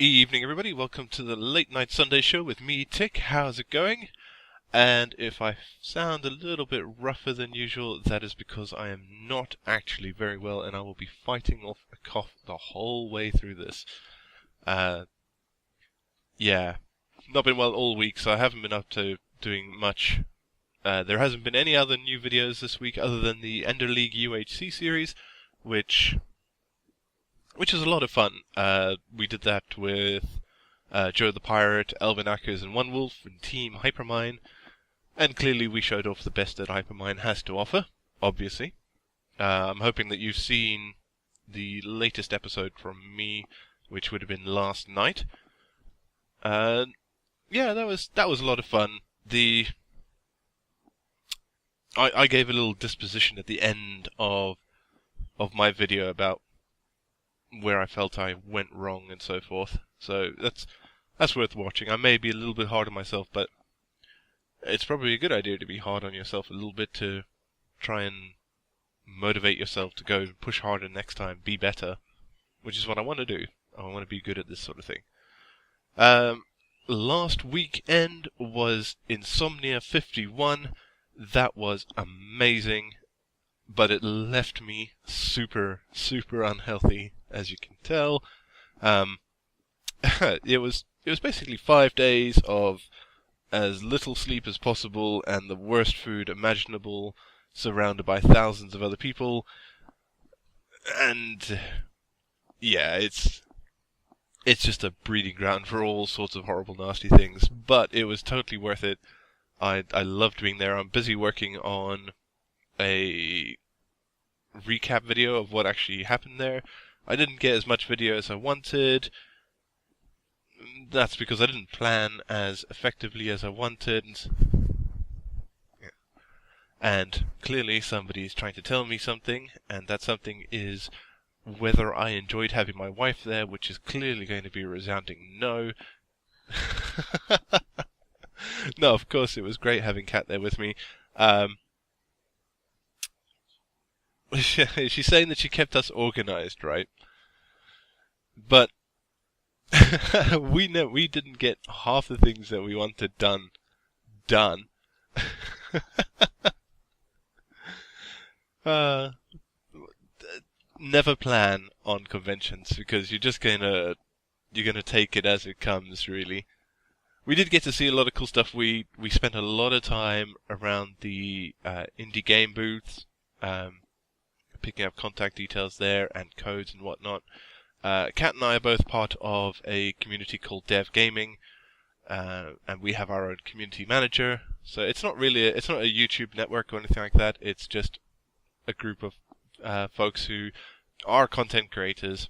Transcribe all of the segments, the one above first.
evening, everybody. Welcome to the Late Night Sunday Show with me, Tick. How's it going? And if I sound a little bit rougher than usual, that is because I am not actually very well, and I will be fighting off a cough the whole way through this. Yeah, not been well all week, so I haven't been up to doing much. There hasn't been any other new videos this week other than the Ender League UHC series, which is a lot of fun. We did that with Joe the Pirate, Elvin Ackers and One Wolf and Team Hypermine, and clearly we showed off the best that Hypermine has to offer, obviously. I'm hoping that you've seen the latest episode from me, which would have been last night. Yeah, that was a lot of fun. I gave a little disposition at the end of my video about where I felt I went wrong and so forth. So that's worth watching. I may be a little bit hard on myself, but it's probably a good idea to be hard on yourself a little bit to try and motivate yourself to go push harder next time, be better, which is what I want to do. I want to be good at this sort of thing. Last weekend was Insomnia 51. That was amazing, but it left me super, super unhealthy, as you can tell. It was basically 5 days of as little sleep as possible and the worst food imaginable, surrounded by thousands of other people. And yeah, it's just a breeding ground for all sorts of horrible, nasty things. But it was totally worth it. I loved being there. I'm busy working on a recap video of what actually happened there. I didn't get as much video as I wanted. That's because I didn't plan as effectively as I wanted. Yeah. And clearly somebody's trying to tell me something, and that something is whether I enjoyed having my wife there, which is clearly going to be a resounding no. No, of course it was great having Kat there with me. She's saying that she kept us organized, right? But we didn't get half the things that we wanted done. Never plan on conventions because you're gonna take it as it comes, really. We did get to see a lot of cool stuff. We spent a lot of time around the indie game booths, picking up contact details there and codes and whatnot. Kat and I are both part of a community called Dev Gaming, and we have our own community manager. So it's not a YouTube network or anything like that. It's just a group of folks who are content creators,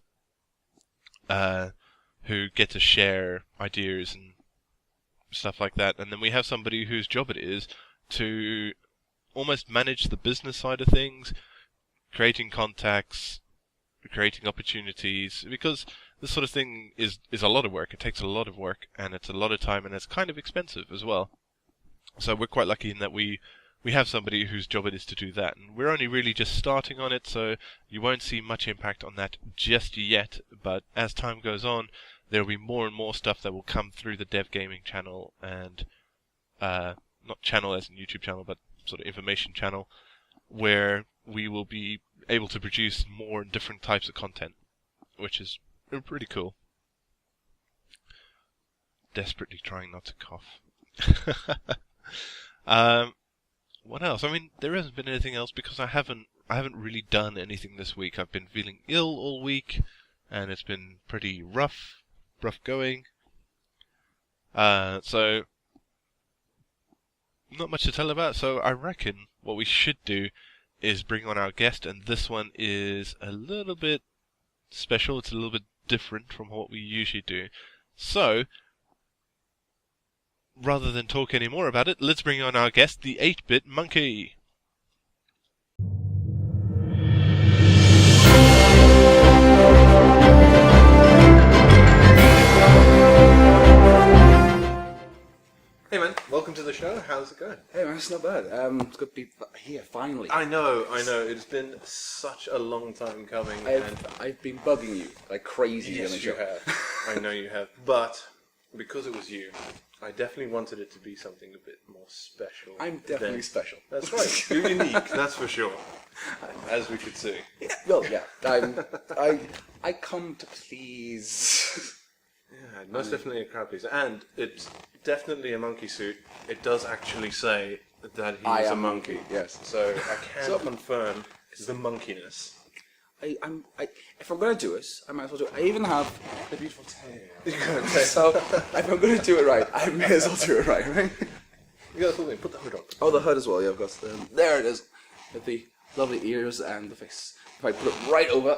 who get to share ideas and stuff like that. And then we have somebody whose job it is to almost manage the business side of things, creating contacts, creating opportunities, because this sort of thing is a lot of work. It takes a lot of work, and it's a lot of time, and it's kind of expensive as well. So we're quite lucky in that we have somebody whose job it is to do that. And we're only really just starting on it, so you won't see much impact on that just yet. But as time goes on, there will be more and more stuff that will come through the Dev Gaming channel, and not channel as in YouTube channel, but sort of information channel, where we will be able to produce more different types of content, which is pretty cool. Desperately trying not to cough. What else? I mean, there hasn't been anything else because I haven't really done anything this week. I've been feeling ill all week, and it's been pretty rough going. So not much to tell about. So I reckon what we should do is bring on our guest, and this one is a little bit special. It's a little bit different from what we usually do. So, rather than talk any more about it, let's bring on our guest, the 8BitMonkey. Hey man. welcome to the show. How's it going? Hey man, it's not bad. It's good to be here finally. I know. It's been such a long time coming. I've been bugging you like crazy. Yes, you have. I know you have. But because it was you, I definitely wanted it to be something a bit more special. I'm definitely special. That's right. You're unique, that's for sure. As we could see. Yeah, well, yeah. I come to please. Yeah, most definitely a crowd pleaser. And it's definitely a monkey suit. It does actually say that he is a monkey. Yes. So I can confirm the monkeyness. If I'm going to do it, I might as well do it. I even have the beautiful tail. You're going to take So, if I'm going to do it right, I may as well do it right? You got the whole thing. Put the hood on. Oh, the hood as well, yeah, of course. There it is. With the lovely ears and the face. If I put it right over,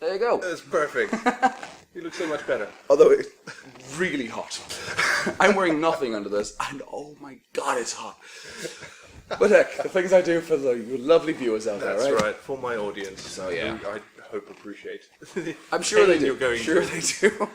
there you go. That's perfect. You look so much better. Although it's really hot. I'm wearing nothing under this, and oh my god, it's hot. But heck, the things I do for the lovely viewers out there, right? That's right, for my audience. So, yeah. Who I hope appreciate. I'm sure they do. You're going sure to. they do.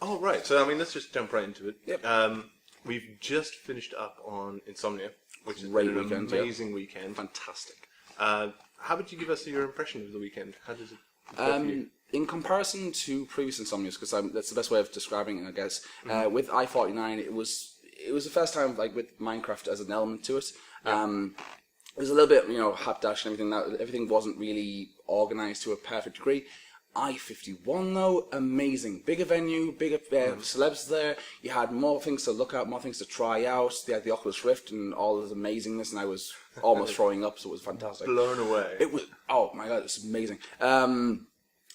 Oh, right. So, let's just jump right into it. Yep. We've just finished up on Insomnia, which is Great an weekend, amazing weekend. Fantastic. How would you give us your impression of the weekend? How does it go for you? In comparison to previous Insomnias, because that's the best way of describing it, I guess. With I-49, it was the first time, like with Minecraft as an element to it. It was a little bit, hapdash and everything. Everything wasn't really organised to a perfect degree. I-51 though, amazing. Bigger venue, bigger celebs there. You had more things to look at, more things to try out. They had the Oculus Rift and all this amazingness, and I was almost throwing up, so it was fantastic. Blown away. It was, oh my god, it was amazing.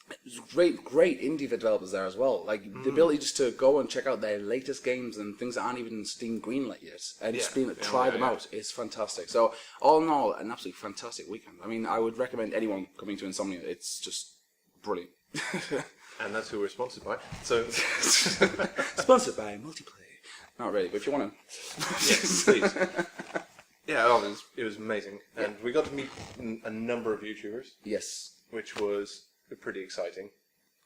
It was great indie developers there as well. Like the ability just to go and check out their latest games and things that aren't even Steam greenlit yet, and just being able to try them out is fantastic. So all in all, an absolutely fantastic weekend. I mean, I would recommend anyone coming to Insomnia. It's just brilliant. And that's who we're sponsored by. So sponsored by Multiplay. Not really, but if you want to, yes, please. Yeah, it was amazing, and we got to meet a number of YouTubers. Yes, which was pretty exciting,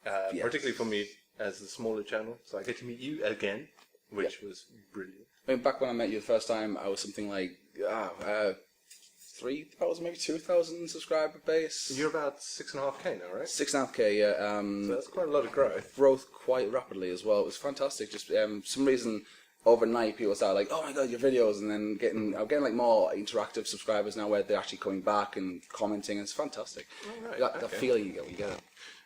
particularly for me as the smaller channel. So I get to meet you again, which was brilliant. I mean, back when I met you the first time, I was something like 3,000, maybe 2,000 subscriber base. You're about 6.5K now, right? 6.5K, yeah. So that's quite a lot of growth. Growth quite rapidly as well. It was fantastic. Just some reason overnight people started like, oh my god, your videos, and then I'm getting like more interactive subscribers now where they're actually coming back and commenting. And it's fantastic. Oh, right. That feeling you get when you get it.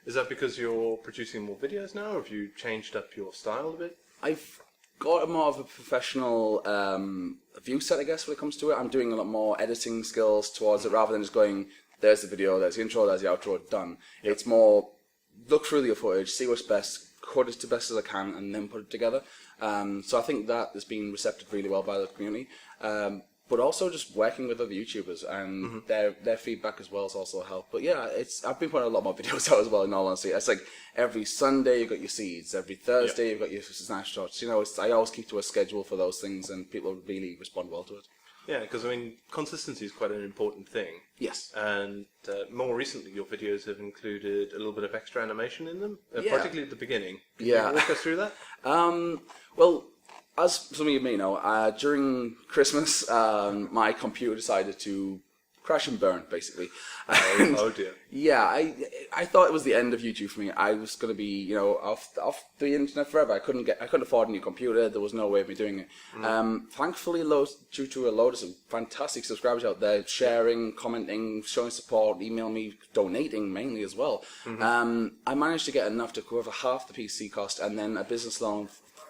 Is that because you're producing more videos now, or have you changed up your style a bit? I've got a more of a professional view set, I guess, when it comes to it. I'm doing a lot more editing skills towards it rather than just going, there's the video, there's the intro, there's the outro, done. Yep. It's more look through the footage, see what's best, cut it to best as I can, and then put it together. So I think that has been received really well by the community. But also just working with other YouTubers and their feedback as well has also helped. But yeah, I've been putting a lot more videos out as well, in all honesty. It's like every Sunday you've got your seeds, every Thursday you've got your snapshots. I always keep to a schedule for those things, and people really respond well to it. Yeah, because consistency is quite an important thing. Yes. And more recently, your videos have included a little bit of extra animation in them, particularly at the beginning. Can you walk us through that? Well, as some of you may know, during Christmas, my computer decided to crash and burn, basically. Oh dear. Yeah, I thought it was the end of YouTube for me. I was going to be, off the internet forever. I couldn't afford a new computer. There was no way of me doing it. Thankfully, due to a load of some fantastic subscribers out there, sharing, commenting, showing support, email me, donating mainly as well, I managed to get enough to cover half the PC cost, and then a business loan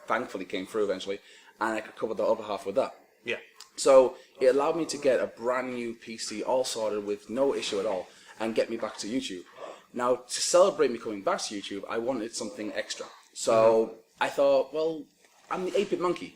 thankfully came through eventually, and I could cover the other half with that. Yeah. So it allowed me to get a brand new PC all sorted with no issue at all, and get me back to YouTube. Now, to celebrate me coming back to YouTube, I wanted something extra. So I thought, well, I'm the 8BitMonkey.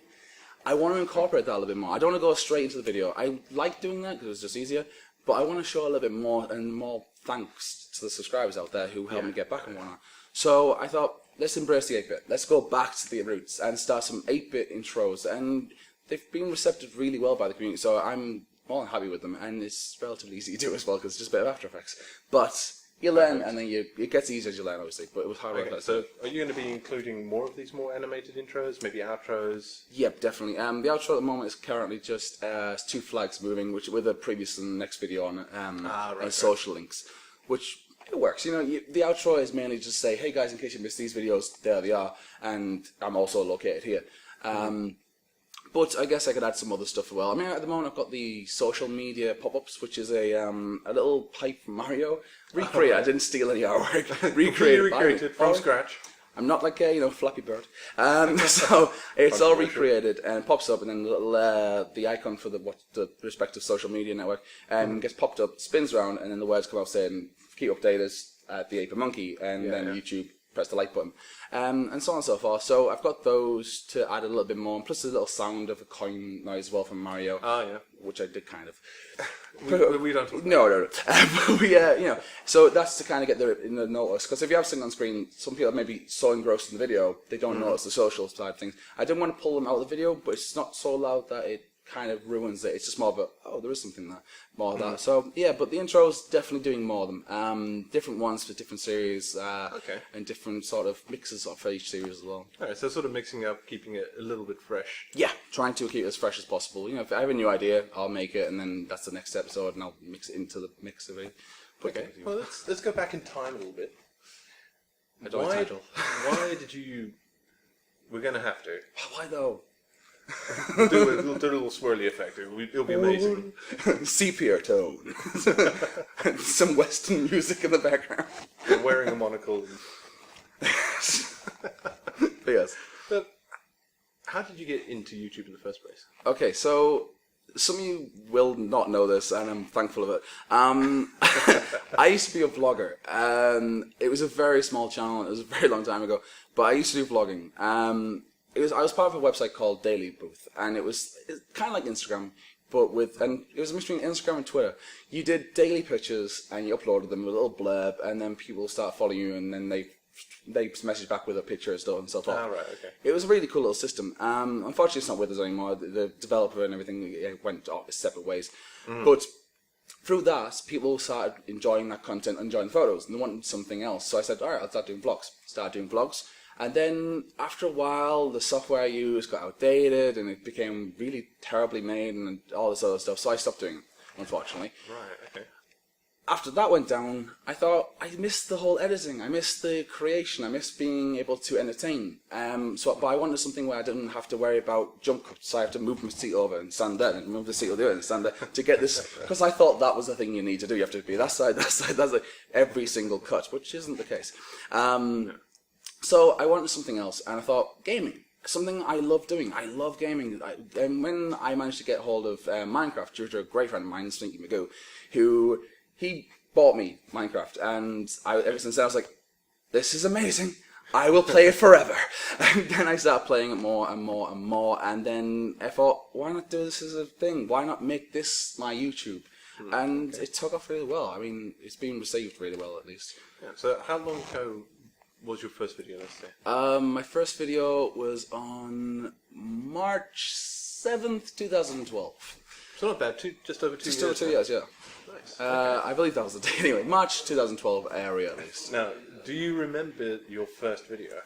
I want to incorporate that a little bit more. I don't want to go straight into the video. I like doing that because it's just easier, but I want to show a little bit more, and more thanks to the subscribers out there who helped me get back and whatnot. So I thought, let's embrace the 8-bit. Let's go back to the roots and start some 8-bit intros. And they've been received really well by the community, so I'm more than happy with them. And it's relatively easy to do as well, because it's just a bit of After Effects. But You learn, and then it gets easier as you learn, obviously. But it was hard work. Okay, so are you going to be including more of these more animated intros, maybe outros? Yep, definitely. The outro at the moment is currently just 2 flags moving, which with a previous and next video on it, and social links, which it works. You know, the outro is mainly just say, hey guys, in case you missed these videos, there they are, and I'm also located here. But I guess I could add some other stuff as well. I mean, at the moment I've got the social media pop-ups, which is a little pipe from Mario. Recreate. I didn't steal any artwork. Recreated from scratch. I'm not like a Flappy Bird. So it's all recreated and pops up, and then the little the icon for the respective social media network gets popped up, spins around, and then the words come out saying "Keep updated at The8BitMonkey," and then YouTube press the like button, and so on and so forth. So I've got those to add a little bit more, and plus a little sound of a coin noise as well from Mario. Oh yeah, which I did kind of. we don't. Talk No. You know, so that's to kind of get the notice, because if you have something on screen, some people may be so engrossed in the video they don't notice the social side of things. I didn't want to pull them out of the video, but it's not so loud that it kind of ruins it. It's just more of a, there is something there, more of that. So yeah, but the intro's definitely doing more of them. Different ones for different series, and different sort of mixes for each series as well. Alright, so sort of mixing up, keeping it a little bit fresh. Yeah, trying to keep it as fresh as possible. You know, if I have a new idea, I'll make it, and then that's the next episode, and I'll mix it into the mix of it. Okay, well let's go back in time a little bit. Why did you? We're gonna have to. Why though? We'll do a little swirly effect. It'll be amazing. Sepia tone. Some Western music in the background. You're wearing a monocle. But yes. But how did you get into YouTube in the first place? Okay, so some of you will not know this, and I'm thankful of it. I used to be a vlogger. It was a very small channel. It was a very long time ago, but I used to do vlogging. I was part of a website called Daily Booth, and it was kind of like Instagram, but it was a mix between Instagram and Twitter. You did daily pictures, and you uploaded them with a little blurb, and then people start following you, and then they message back with a picture and stuff and so forth. Ah, right, okay. It was a really cool little system. Unfortunately, it's not with us anymore. The developer and everything went off separate ways. But through that, people started enjoying that content, enjoying the photos, and they wanted something else. So I said, all right, I'll start doing vlogs. Started doing vlogs. And then, after a while, the software I used got outdated, and it became really terribly made, and all this other stuff, so I stopped doing it, unfortunately. Right, okay. After that went down, I thought, I missed the whole editing, I missed the creation, I missed being able to entertain. But I wanted something where I didn't have to worry about jump cuts, so I have to move my seat over and stand there, and move the seat over and stand there, to get this, because I thought that was the thing you need to do, you have to be that side, that's like every single cut, which isn't the case. So I wanted something else, and I thought, gaming. Something I love doing. I love gaming. And when I managed to get hold of Minecraft, due to a great friend of mine, Stinky Magoo, he bought me Minecraft, and ever since then I was like, this is amazing. I will play it forever. And then I started playing it more and more and more, and then I thought, why not do this as a thing? Why not make this my YouTube? And it took off really well. I mean, it's been received really well, at least. Yeah, so how long ago was your first video, let's say? My first video was on March 7th, 2012. So not bad, just over 2 years. Just over 2 years, yeah. Nice. I believe that was the date. Anyway, March 2012 area, at least. Now, do you remember your first video?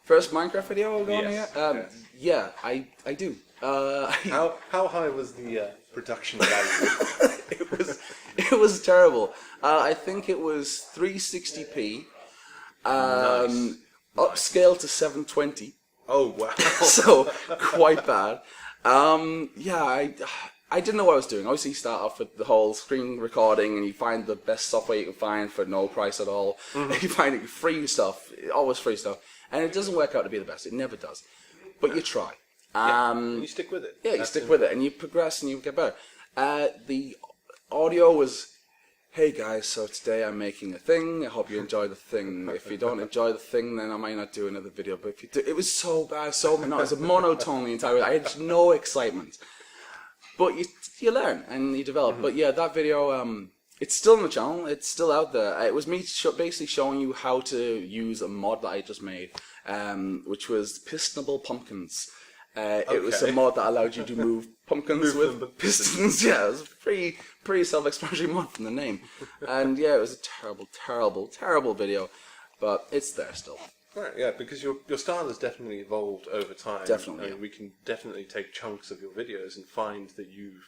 First Minecraft video I'll go on Yes. here? Yeah, I do. How high was the production value? It was terrible. I think it was 360p. Nice. Upscale to 720. Oh wow! So quite bad. I didn't know what I was doing. Obviously, you start off with the whole screen recording, and you find the best software you can find for no price at all. You find free stuff, always free stuff, and it doesn't work out to be the best. It never does. But you try. You stick with it. Yeah, you stick with it, and you progress, and you get better. The audio was, hey guys, so today I'm making a thing. I hope you enjoy the thing. If you don't enjoy the thing, then I might not do another video. But if you do, it was so bad, so monotonous. It was a monotone the entire way. I had no excitement. But you learn and you develop. But yeah, that video, it's still on the channel. It's still out there. It was me basically showing you how to use a mod that I just made, which was Pistonable Pumpkins. It was a Okay. mod that allowed you to move pumpkins Move them with with pistons. Yeah, it was a pretty self-explanatory mod from the name. And yeah, it was a terrible video, but it's there still. Right, yeah, because your style has definitely evolved over time. Definitely, I mean, yeah. we can definitely take chunks of your videos and find that you've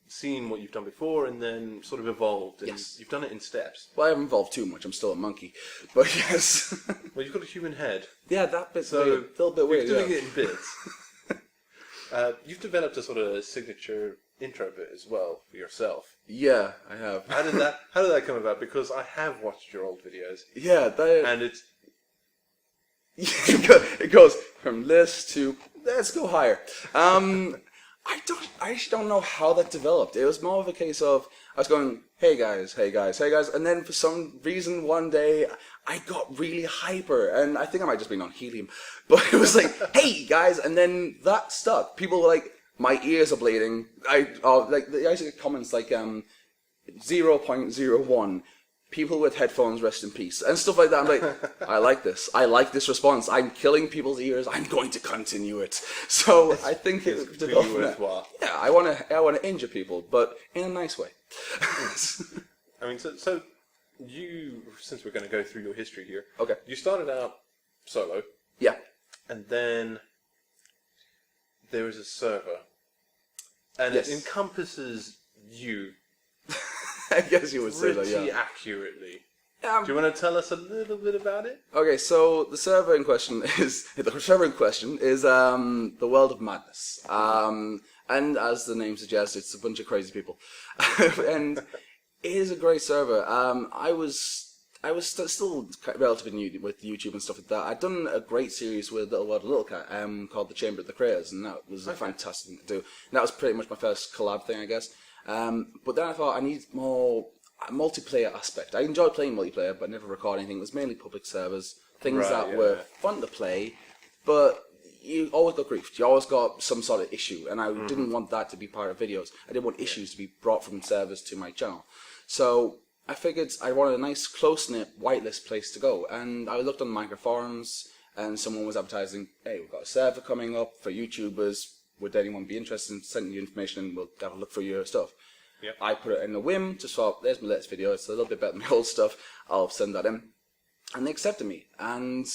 seen what you've done before and then sort of evolved. And Yes. you've done it in steps. Well, I haven't evolved too much. I'm still a monkey, but yes. Well, you've got a human head, Yeah, that bit's so weird. A little bit weird. you're doing Yeah. it in bits. You've developed a sort of signature intro bit as well for yourself. Yeah, I have. How did that come about? Because I have watched your old videos, Yeah, that. and it's It goes from this to let's go higher. I actually don't know how that developed. It was more of a case of I was going, hey guys, and then for some reason one day I got really hyper, and I think I might just been on helium, but it was like, hey guys, and then that stuck. People were like, my ears are bleeding. I actually get comments like 0.01. People with headphones, rest in peace, and stuff like that. I'm like, I like this. I like this response. I'm killing people's ears. I'm going to continue it. So I think it's it really developed from there. worthwhile. Yeah, I want to injure people, but in a nice way. I mean, so you, since we're going to go through your history here, Okay. you started out solo, Yeah. and then there is a server, and Yes. it encompasses you I guess you would say that. pretty Yeah. accurately. Do you want to tell us a little bit about it? Okay, so the server in question is the World of Madness, and as the name suggests, it's a bunch of crazy people, and it is a great server. I was still relatively new with YouTube and stuff like that. I'd done a great series with Little World of Little Cat called The Chamber of the Creators, and that was a fantastic thing to do. And that was pretty much my first collab thing, I guess. But then I thought I need more multiplayer aspect. I enjoyed playing multiplayer, but never record anything. It was mainly public servers, things that were fun to play, but you always got griefed. You always got some sort of issue, and I didn't want that to be part of videos. I didn't want issues to be brought from servers to my channel. So I figured I wanted a nice, close-knit, whitelist place to go, and I looked on Minecraft forums, and someone was advertising, hey, we've got a server coming up for YouTubers. Would anyone be interested in sending you information, and we'll have a look for your stuff. Yep. I put it in a whim, just thought, there's my latest video, it's a little bit better than my old stuff, I'll send that in. And they accepted me, and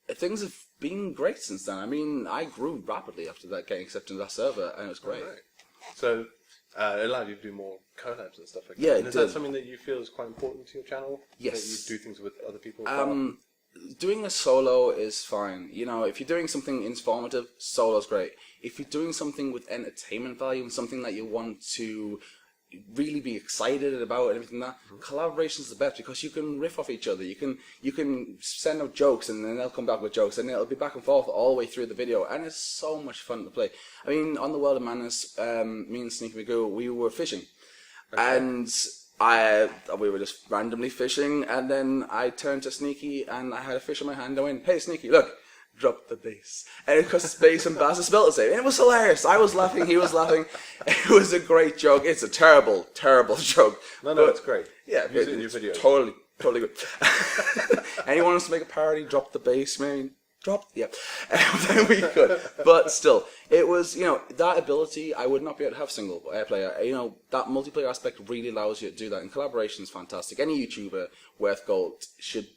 things have been great since then. I mean, I grew rapidly after that, getting accepted into that server, and it was great. Right. So it allowed you to do more collabs and stuff like that. Yeah, and it is that did. something that you feel is quite important to your channel? Yes. That you do things with other people as well? Doing a solo is fine. You know, if you're doing something informative, solo's great. If you're doing something with entertainment value and something that you want to really be excited about and everything like that, collaboration is the best because you can riff off each other. You can send out jokes and then they'll come back with jokes and it'll be back and forth all the way through the video, and it's so much fun to play. I mean, on the World of Madness, me and Sneaky Magoo, we were fishing, and we were just randomly fishing, and then I turned to Sneaky and I had a fish in my hand. I went, "Hey Sneaky, look." Drop the bass. And because bass and bass are spelled the same. And it was hilarious. I was laughing, he was laughing. It was a great joke. It's a terrible, terrible joke. No, it's great. Yeah, Use it in your videos. Totally good. Anyone wants to make a parody, drop the bass, maybe. Then we could. But still, it was, that ability, I would not be able to have single player. That multiplayer aspect really allows you to do that. And collaboration is fantastic. Any YouTuber worth gold should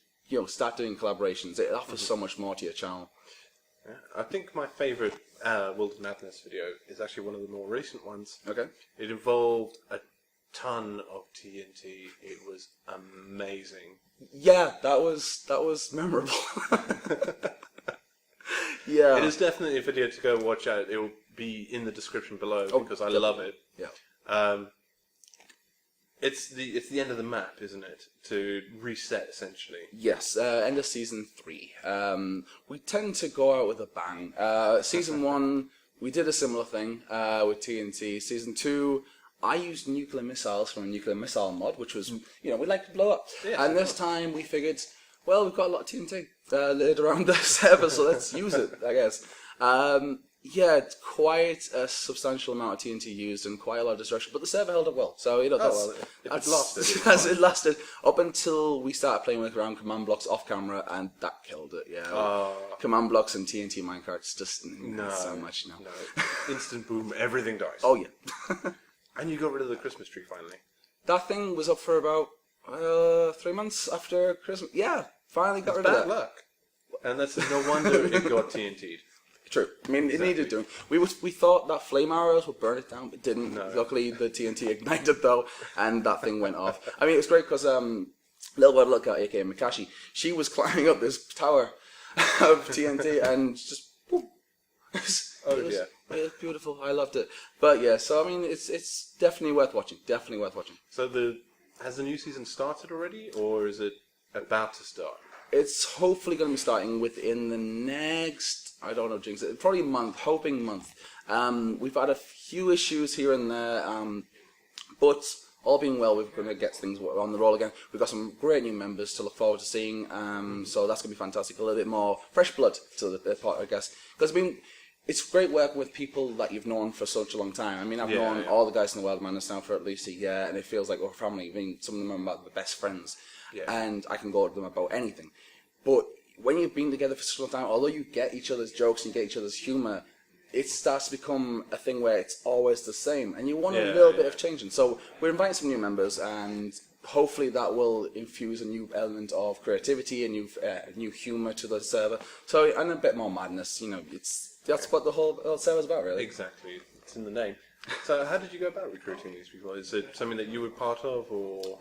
start doing collaborations. It offers so much more to your channel. Yeah. I think my favourite World of Madness video is actually one of the more recent ones. Okay. It involved a ton of TNT. It was amazing. Yeah, that was memorable. Yeah. It is definitely a video to go watch out. It will be in the description below because I love it. Yeah. It's the end of the map, isn't it? To reset, essentially. Yes, end of season 3. We tend to go out with a bang. Season 1, we did a similar thing with TNT. Season 2, I used nuclear missiles from a nuclear missile mod, which was, we like to blow up. Yeah, and this time we figured, well, we've got a lot of TNT laid around the server, so let's use it, I guess. Yeah, it's quite a substantial amount of TNT used and quite a lot of destruction, but the server held up well. So, It lasted. it lasted up until we started playing with around command blocks off camera, and that killed it, yeah. Command blocks and TNT minecarts, just not so much, no. Instant boom, everything dies. Oh, yeah. And you got rid of the Christmas tree finally. That thing was up for about 3 months after Christmas. Yeah, finally got rid of that. Bad luck. And that's no wonder it got TNT'd. True. I mean, it needed doing. We thought that flame arrows would burn it down, but it didn't. No. Luckily, the TNT ignited though, and that thing went off. I mean, it was great because Little Bird Lookout, aka Mikashi, she was climbing up this tower of TNT and just. Boom. It was beautiful. I loved it. But yeah, so I mean, it's definitely worth watching. Definitely worth watching. So has the new season started already, or is it about to start? It's hopefully going to be starting within the next, I don't know, Jinx, probably month, hoping month. We've had a few issues here and there, but all being well, we're going to get things on the roll again. We've got some great new members to look forward to seeing, so that's going to be fantastic. A little bit more fresh blood to the part, I guess. Because, I mean, it's great working with people that you've known for such a long time. I mean, I've known all the guys in the Wild Madness now for at least a year, and it feels like we're family. I mean, some of them are about the best friends. Yeah. And I can go to them about anything. But when you've been together for such a long time, although you get each other's jokes and you get each other's humour, it starts to become a thing where it's always the same. And you want a little bit of changing. So we're inviting some new members, and hopefully that will infuse a new element of creativity, a new humour to the server. So, and a bit more madness. That's what the whole server's about, really. Exactly. It's in the name. So how did you go about recruiting these people? Is it something that you were part of, or...?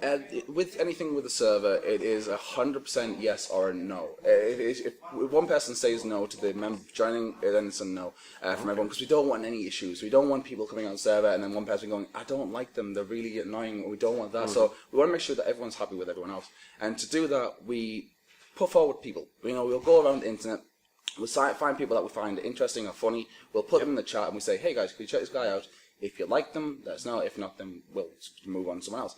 With anything with the server, it is 100% yes or a no. If one person says no to the member joining, then it's a no from everyone, because we don't want any issues. We don't want people coming on the server and then one person going, I don't like them, they're really annoying, we don't want that. So we want to make sure that everyone's happy with everyone else. And to do that, we put forward people. We'll go around the internet, we'll find people that we find interesting or funny, we'll put them in the chat and we say, hey guys, can you check this guy out? If you like them, let us know. If not, then we'll move on to someone else.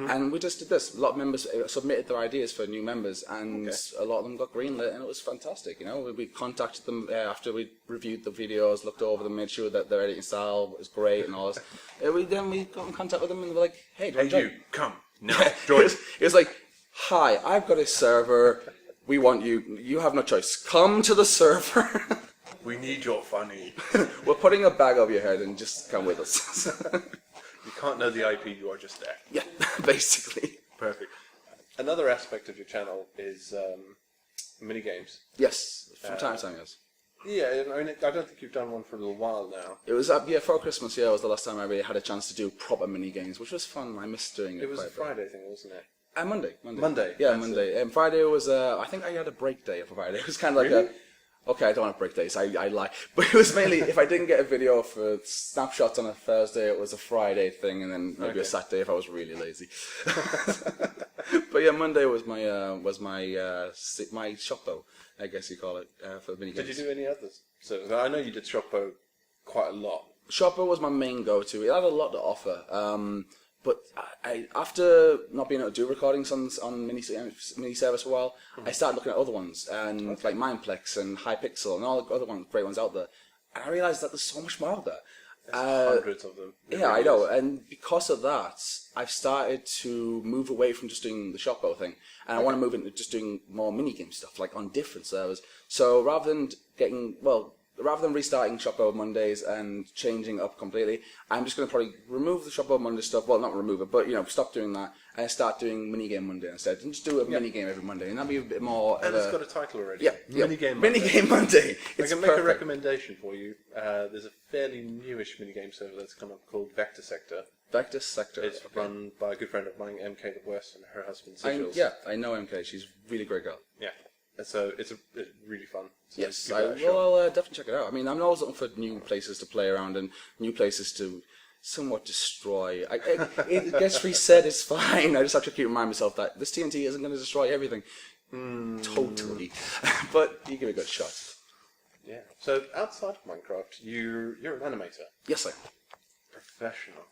And we just did this. A lot of members submitted their ideas for new members, and a lot of them got greenlit, and it was fantastic. We contacted them after we reviewed the videos, looked over them, made sure that their editing style was great and all this. Then we got in contact with them, and they were like, "Hey, do you want to join?" Come now, join. It was like, "Hi, I've got a server. We want you. You have no choice. Come to the server." We need your funny. We're putting a bag over your head and just come with us. You can't know the IP, you are just there. Yeah, basically. Perfect. Another aspect of your channel is minigames. Yes, from time to time, yes. Yeah, I mean, I don't think you've done one for a little while now. It was for Christmas. Yeah, it was the last time I really had a chance to do proper mini games, which was fun. I missed doing it. It was a Friday thing, wasn't it? Monday. Monday. Yeah, Monday. And Friday was. I think I had a break day for Friday. It was kind of like really? Okay, I don't have break days. I lie, but it was mainly if I didn't get a video for snapshots on a Thursday, it was a Friday thing, and then maybe a Saturday if I was really lazy. But yeah, Monday was my shoppo, I guess you call it, for the mini games. Did you do any others? So I know you did shoppo quite a lot. Shoppo was my main go-to. It had a lot to offer. But I, after not being able to do recordings on mini servers for a while, I started looking at other ones, and like Mindplex and Hypixel and all the other great ones out there. And I realised that there's so much more out there. There's hundreds of them. Yeah, I know. And because of that, I've started to move away from just doing the Shoppo thing. And I want to move into just doing more minigame stuff, like on different servers. So rather than restarting Shoppo Mondays and changing up completely, I'm just going to probably remove the Shoppo Monday stuff. Well, not remove it, but stop doing that and start doing Minigame Monday instead. And just do a minigame every Monday, and that'll be a bit more. And it's got a title already. Yeah, Minigame Monday. Minigame Monday. I can make a recommendation for you. There's a fairly newish minigame server that's come up called Vector Sector. Vector Sector. It's run by a good friend of mine, MK the West, and her husband Sigils. I know MK. She's a really great girl. Yeah. So it's really fun. So yes, I'll definitely check it out. I mean, I'm always looking for new places to play around and new places to somewhat destroy. It gets reset, it's fine. I just have to keep reminding myself that this TNT isn't going to destroy everything. Totally. But you give it a good shot. Yeah. So outside of Minecraft, you're an animator. Yes, I am. Professional.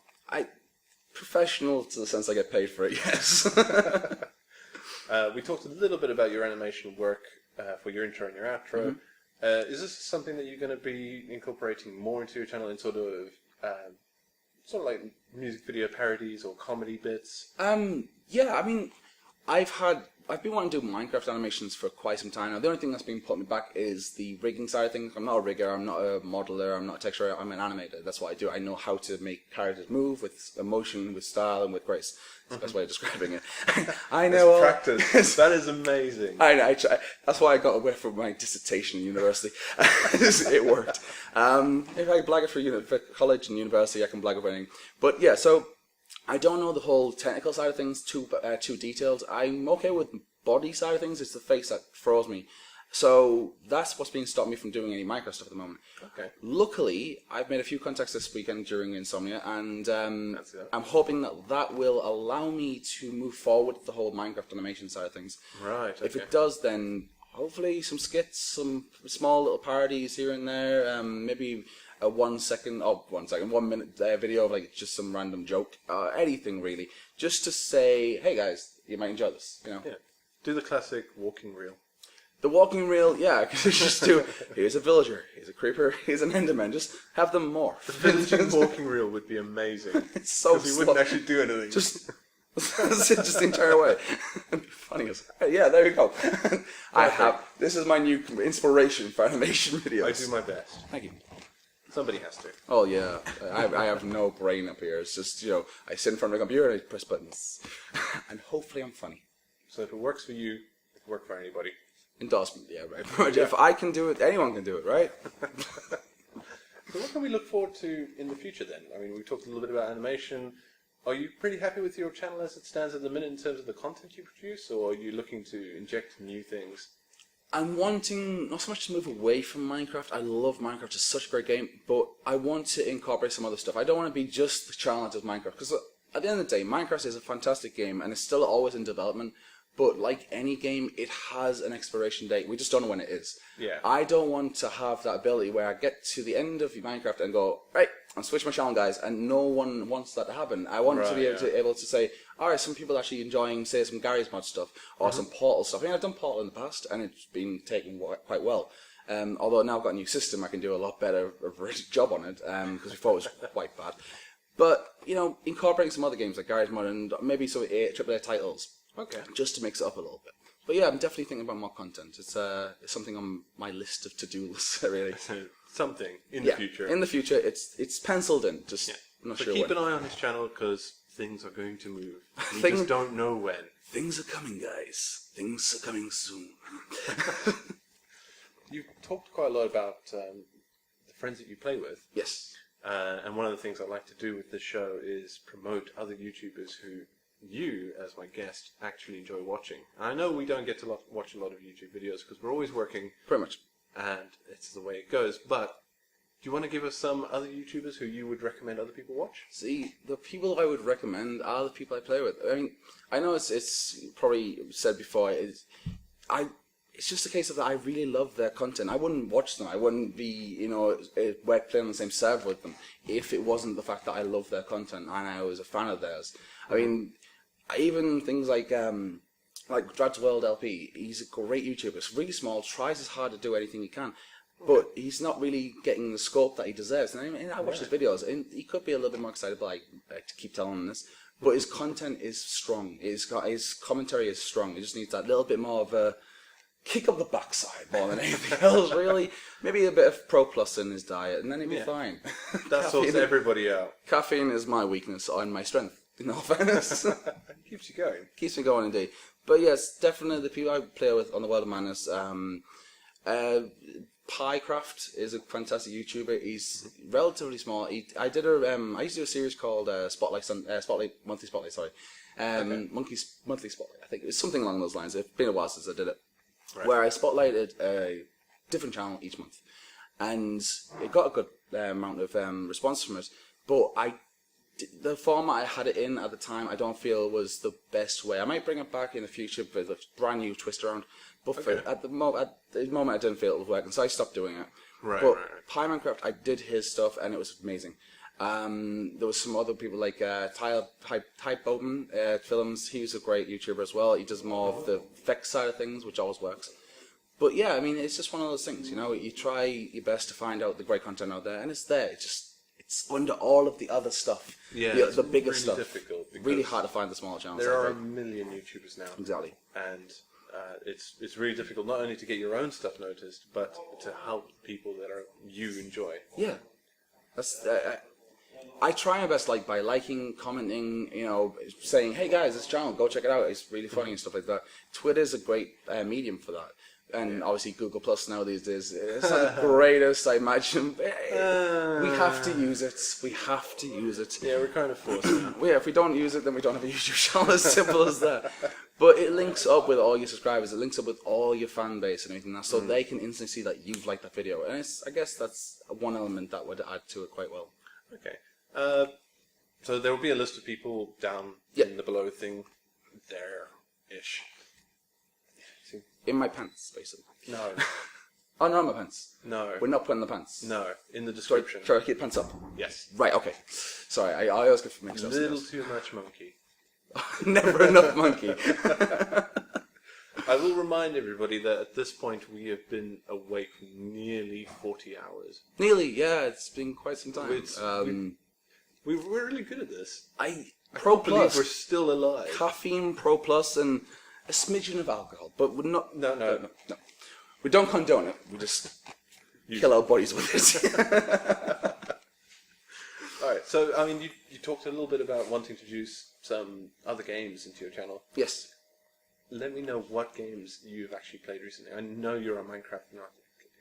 Professional to the sense I get paid for it, yes. We talked a little bit about your animation work for your intro and your outro. Is this something that you're going to be incorporating more into your channel in sort of like music video parodies or comedy bits? Yeah, I mean, I've been wanting to do Minecraft animations for quite some time now. The only thing that's been putting me back is the rigging side of things. I'm not a rigger, I'm not a modeler, I'm not a texturer, I'm an animator. That's what I do. I know how to make characters move with emotion, with style, and with grace. That's the best way of describing it. I know. Practice. That is amazing. I know. That's why I got away from my dissertation in university. It worked. If I blag it for college and university, I can blag over anything. But yeah, so I don't know the whole technical side of things too detailed. I'm okay with body side of things. It's the face that throws me. So that's what's been stopping me from doing any Minecraft stuff at the moment. Okay. Luckily, I've made a few contacts this weekend during Insomnia, and I'm hoping that will allow me to move forward with the whole Minecraft animation side of things. Right. Okay. If it does, then hopefully some skits, some small little parodies here and there, maybe a 1 minute video of like just some random joke, anything really, just to say, hey guys, you might enjoy this, you know. Yeah. Do the classic walking reel. The walking reel, yeah, just do, here's a villager, here's a creeper, here's an enderman, just have them morph. The villaging walking reel would be amazing. It's so Because he wouldn't actually do anything. Just the entire way. It'd be funny as yeah, there you go. This is my new inspiration for animation videos. I do my best. Thank you. Somebody has to. Oh yeah, I have no brain up here. It's just, I sit in front of a computer and I press buttons, and hopefully I'm funny. So if it works for you, it can work for anybody. Endorsement, yeah, right. If I can do it, anyone can do it, right? So what can we look forward to in the future then? I mean, we talked a little bit about animation. Are you pretty happy with your channel as it stands at the minute in terms of the content you produce, or are you looking to inject new things? I'm wanting not so much to move away from Minecraft. I love Minecraft; it's such a great game, but I want to incorporate some other stuff. I don't want to be just the channel that does Minecraft, because at the end of the day, Minecraft is a fantastic game, and it's still always in development. But like any game, it has an expiration date. We just don't know when it is. Yeah. I don't want to have that ability where I get to the end of Minecraft and go, right, I'm switching my channel, guys, and no one wants that to happen. I want to be able to say, all right, some people are actually enjoying, say, some Gary's Mod stuff or some Portal stuff. I mean, I've done Portal in the past, and it's been taken quite well. Although now I've got a new system, I can do a lot better of a job on it, because before it was quite bad. But, incorporating some other games like Gary's Mod and maybe some AAA titles. Okay. Just to mix it up a little bit. But yeah, I'm definitely thinking about more content. It's something on my list of to-do lists, really. Something in the future. In the future, it's penciled in. Just I'm not so sure keep when. an eye on his channel because things are going to move. We just don't know when. Things are coming, guys. Things are coming soon. You've talked quite a lot about the friends that you play with. Yes. And one of the things I like to do with this show is promote other YouTubers who you, as my guest, actually enjoy watching. And I know we don't get to watch a lot of YouTube videos because we're always working. Pretty much. And it's the way it goes. But do you want to give us some other YouTubers who you would recommend other people watch? See, the people I would recommend are the people I play with. I mean, I know it's probably said before. It's just a case of that I really love their content. I wouldn't watch them. I wouldn't be, playing on the same server with them if it wasn't the fact that I love their content and I was a fan of theirs. I mean, even things like Drad's World LP, he's a great YouTuber. It's really small, tries as hard to do anything he can, but he's not really getting the scope that he deserves. And I watch his videos, and he could be a little bit more excited, but I to keep telling him this. But his content is strong. His commentary is strong. He just needs that little bit more of a kick up the backside more than anything else, really. Maybe a bit of Pro Plus in his diet, and then he'll be fine. That sorts everybody out. Caffeine is my weakness and my strength, in all fairness. Keeps you going. Keeps me going, indeed. But yes, definitely the people I play with on the World of Madness. Piecraft is a fantastic YouTuber. He's relatively small. I used to do a series called Monthly Spotlight. Sorry, Monkey's Monthly Spotlight. I think it was something along those lines. It's been a while since I did it. Right. Where I spotlighted a different channel each month, and it got a good amount of response from it. But the format I had it in at the time, I don't feel was the best way. I might bring it back in the future with a brand new twist around. But at the moment, I didn't feel it was working, so I stopped doing it. But Pie Minecraft, I did his stuff, and it was amazing. There was some other people like Type Bowman Films. He was a great YouTuber as well. He does more of the effects side of things, which always works. But yeah, I mean, it's just one of those things, you know. You try your best to find out the great content out there, and it's there. It's under all of the other stuff. Yeah, the it's bigger really stuff. difficult because Really hard to find the smaller channels. there I are a think. million YouTubers now. Exactly. And it's really difficult not only to get your own stuff noticed, but to help people that you enjoy. Yeah, that's. I try my best, like by liking, commenting, you know, saying, "Hey guys, this channel, go check it out. It's really funny and stuff like that." Twitter's a great medium for that, and obviously Google Plus now these days. It's not the greatest, I imagine. We have to use it. We have to use it. Yeah, we're kind of forced now. Yeah, if we don't use it, then we don't have a YouTube channel. As simple as that. But it links up with all your subscribers. It links up with all your fan base and everything, so they can instantly see that you've liked that video. And I guess that's one element that would add to it quite well. Okay. So there will be a list of people down in the below thing there-ish. In my pants, basically. No. Oh, no, my pants. No. We're not putting the pants. No. In the description. Should I keep pants up? Yes. Right, okay. Sorry, I always get mixed A up. little too much monkey. Never enough monkey. I will remind everybody that at this point we have been awake nearly 40 hours. Nearly, yeah, it's been quite some time. We're really good at this. Pro I believe Plus, we're still alive. caffeine, Pro Plus, and a smidgen of alcohol, but we're not. No. We don't condone it. We just kill our bodies with it. All right. So, I mean, you talked a little bit about wanting to introduce some other games into your channel. Yes. Let me know what games you've actually played recently. I know you're a Minecraft nut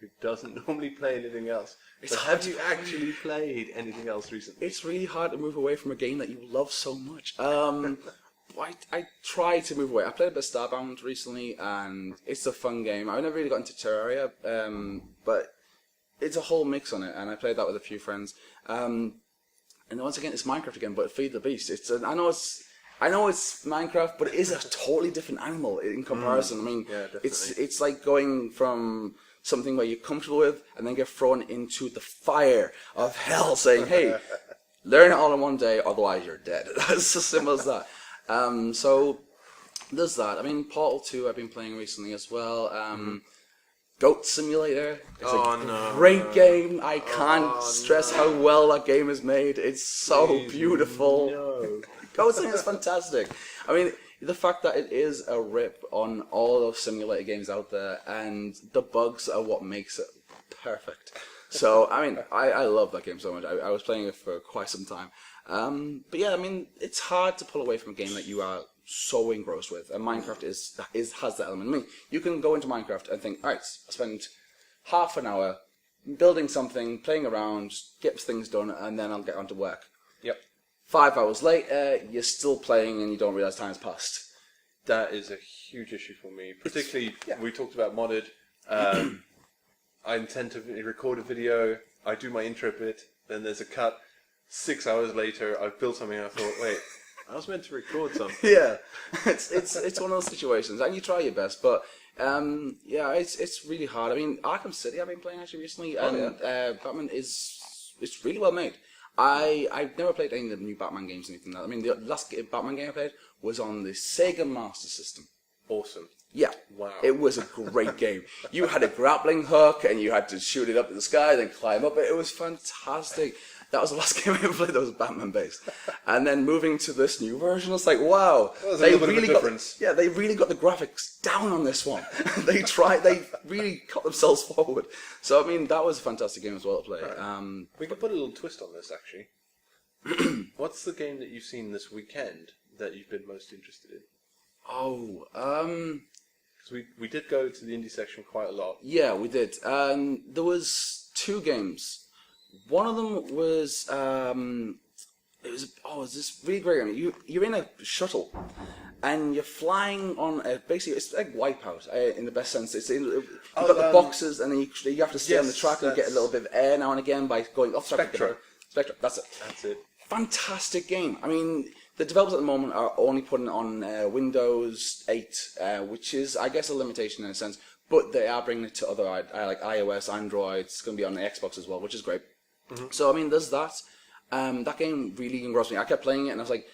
who doesn't normally play anything else. It's But hard have you actually played anything else recently? It's really hard to move away from a game that you love so much. I try to move away. I played a bit of Starbound recently, and it's a fun game. I've never really got into Terraria, but it's a whole mix on it, and I played that with a few friends. And once again, it's Minecraft again, but Feed the Beast. I know it's Minecraft, but it is a totally different animal in comparison. I mean, Yeah, it's like going from something where you're comfortable with, and then get thrown into the fire of hell, saying, "Hey, learn it all in one day, otherwise you're dead." That's as simple as that. So there's that. I mean, Portal 2 I've been playing recently as well. Goat Simulator. It's a great game. I can't stress how well that game is made. It's so beautiful. No. Goat Simulator is fantastic. I mean, the fact that it is a rip on all those simulator games out there, and the bugs are what makes it perfect. So, I mean, I love that game so much. I was playing it for quite some time. But yeah, I mean, it's hard to pull away from a game that you are so engrossed with, and Minecraft has that element. I mean, you can go into Minecraft and think, alright, I spend half an hour building something, playing around, get things done, and then I'll get on to work. Yep. 5 hours later, you're still playing and you don't realise time's passed. That is a huge issue for me. Particularly, we talked about modded. I intend to record a video, I do my intro bit, then there's a cut. 6 hours later, I've built something and I thought, wait, I was meant to record something. Yeah, it's one of those situations, and you try your best, but yeah, it's really hard. I mean, Arkham City I've been playing actually recently, and Batman it's really well made. I've never played any of the new Batman games or anything like that. I mean, the last Batman game I played was on the Sega Master System. Awesome. Yeah. Wow. It was a great game. You had a grappling hook and you had to shoot it up in the sky, then climb up it. It was fantastic. That was the last game I ever played that was Batman based. And then moving to this new version, it's like, wow. Well, there's a little bit of a difference. They really got the graphics down on this one. They really cut themselves forward. So, I mean, that was a fantastic game as well to play. Right. We could put a little twist on this, actually. What's the game that you've seen this weekend that you've been most interested in? Because we did go to the indie section quite a lot. Yeah, we did. There was 2 games. One of them was it was this really great game. You're in a shuttle, and you're flying on basically it's like Wipeout in the best sense. You've got the boxes, and then you have to stay on the track and get a little bit of air now and again by going off track. Spectra. That's it. Fantastic game. I mean, the developers at the moment are only putting it on Windows 8, which is, I guess, a limitation in a sense. But they are bringing it to other like iOS, Android. It's going to be on the Xbox as well, which is great. Mm-hmm. So I mean, there's that. That game really engrossed me. I kept playing it, and I was like,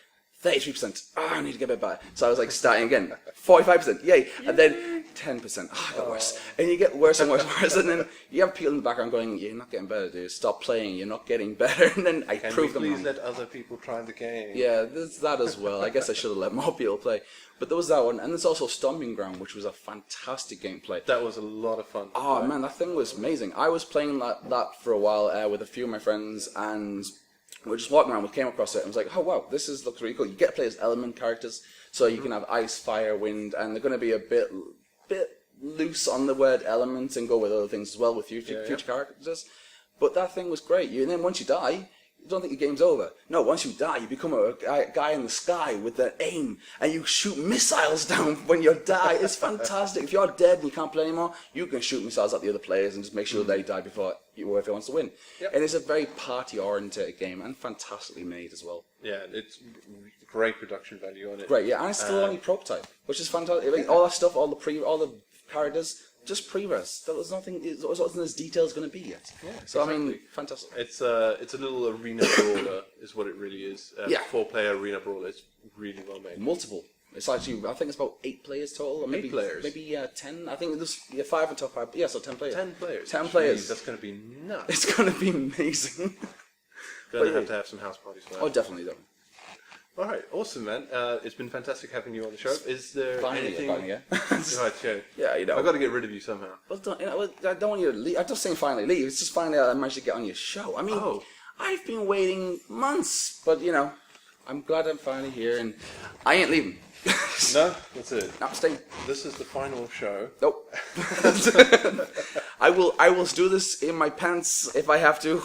33%. I need to get a bit better. So I was like, starting again. 45%. Yay! And then 10%. Oh, I got worse. And you get worse and worse and worse. And then you have people in the background going, you're not getting better, dude. Stop playing. You're not getting better. And then I Can we prove them please wrong. let other people try the game? Yeah, there's that as well. I guess I should have let more people play. But there was that one. And there's also Stomping Ground, which was a fantastic gameplay. That was a lot of fun. Oh, man, that thing was amazing. I was playing that for a while with a few of my friends, and we were just walking around. We came across it and was like, oh, wow, looks really cool. You get to play as element characters, so you can have ice, fire, wind, and they're going to be a bit loose on the word element and go with other things as well with future characters. But that thing was great. And then once you die, you don't think the game's over. No, once you die, you become a guy in the sky with an aim, and you shoot missiles down when you die. It's fantastic. If you're dead and you can't play anymore, you can shoot missiles at the other players and just make sure they die before whoever wants to win. Yep. And it's a very party-oriented game and fantastically made as well. Yeah, it's great production value on it. Great, yeah, and it's still only prototype, which is fantastic. Like, all that stuff, all the characters, just pre-res. There was nothing. It wasn't as detailed as going to be yet. Yeah, so exactly. I mean, fantastic. It's a little arena brawler, is what it really is. Yeah. 4-player arena brawler. It's really well made. Multiple. It's actually, I think it's about 8 players total. Or maybe 8 players. Maybe 10. I think there's 5 and top 5. Yeah, so 10 players. 10 players. 10 Jeez, players. That's going to be nuts. It's going to be amazing. Going to have some house parties for that. Oh, definitely. All right, awesome, man. It's been fantastic having you on the show. Is there anything? Finally, yeah. Right, yeah. Yeah, you know. I've got to get rid of you somehow. Well, I don't want you to leave. I'm just saying finally leave. It's just finally I managed to get on your show. I mean, I've been waiting months, but you know, I'm glad I'm finally here, and I ain't leaving. No, that's it. I'm staying. This is the final show. Nope. I will do this in my pants if I have to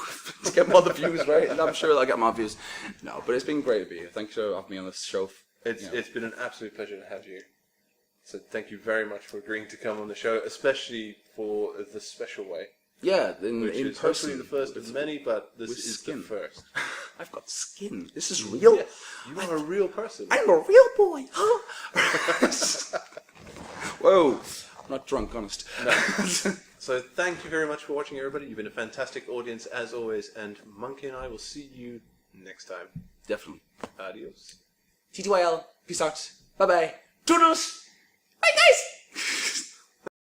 get more the views, right? And I'm sure I'll get more views. No, but it's been great to be here. Thanks for having me on this show. It's been an absolute pleasure to have you. So thank you very much for agreeing to come on the show, especially for the special way. Yeah, in is person. Hopefully the first of many, but this with is skin. the first. I've got skin. This is real. Yes, you are a real person. I'm a real boy. Huh? Whoa. I'm not drunk, honest. No. So thank you very much for watching, everybody. You've been a fantastic audience, as always, and Monkey and I will see you next time. Definitely. Adios. TTYL. Peace out. Bye-bye. Toodles. Bye, guys.